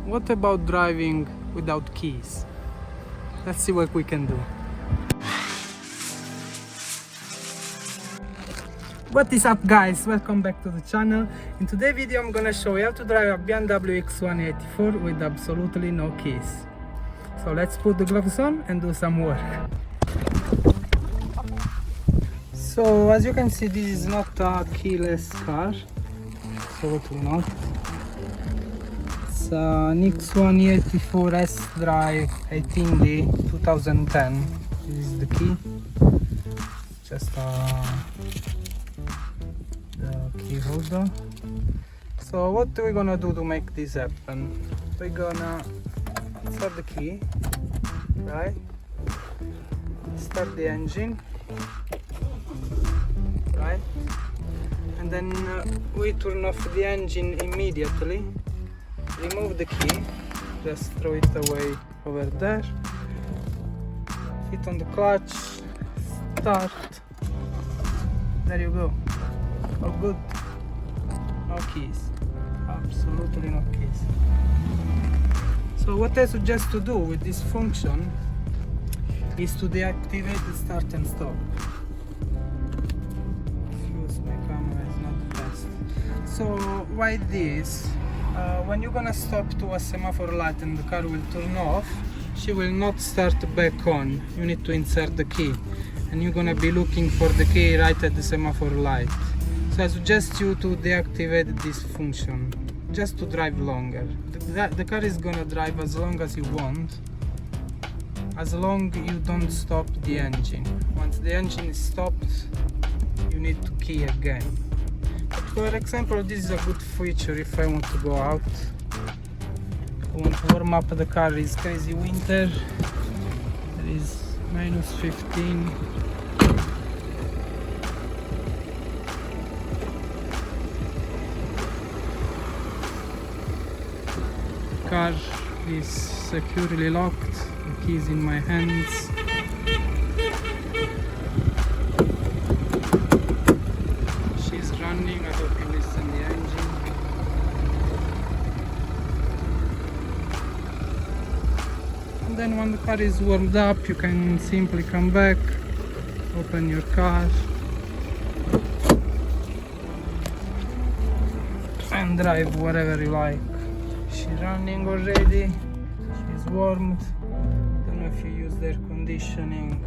what about driving without keys? Let's see what we can do. What is up, guys? Welcome back to the channel. In today's video I'm gonna show you how to drive a BMW X1 with absolutely no keys. So let's put the gloves on and do some work. So as you can see, this is not a keyless car, absolutely not. It's an X1 S Drive 18D 2010. This is the key, just the key holder. So what are we gonna do to make this happen? We're gonna start the key, right? Start the engine, right? And then we turn off the engine immediately. Remove the key, just throw it away over there. Hit on the clutch, start. There you go. Oh, good. No keys. Absolutely no keys. So what I suggest to do with this function is to deactivate the start and stop. Excuse my camera is not the best. So why this? When you're gonna stop to a semaphore light and the car will turn off, she will not start back on. You need to insert the key, and you're gonna be looking for the key right at the semaphore light. So I suggest you to deactivate this function, just to drive longer. The car is gonna drive as long as you want, as long as you don't stop the engine. Once the engine is stopped, you need to key again. But for example, this is a good feature if I want to go out. I want to warm up the car. It's crazy winter. There is -15. The car is securely locked. The key is in my hands. She's running. I hope you listen the engine. And then when the car is warmed up, you can simply come back, open your car, and drive wherever you like. She's running already. She's warmed. Don't know if you use the air conditioning.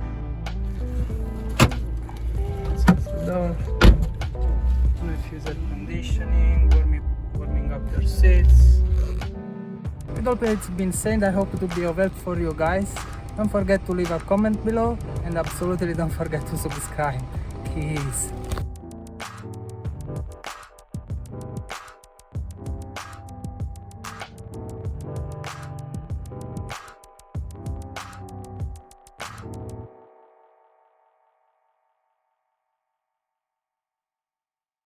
That's the door. Don't know if you use air conditioning, warming up your seats. With all that been said, I hope it will be of help for you guys. Don't forget to leave a comment below, and absolutely don't forget to subscribe. Peace.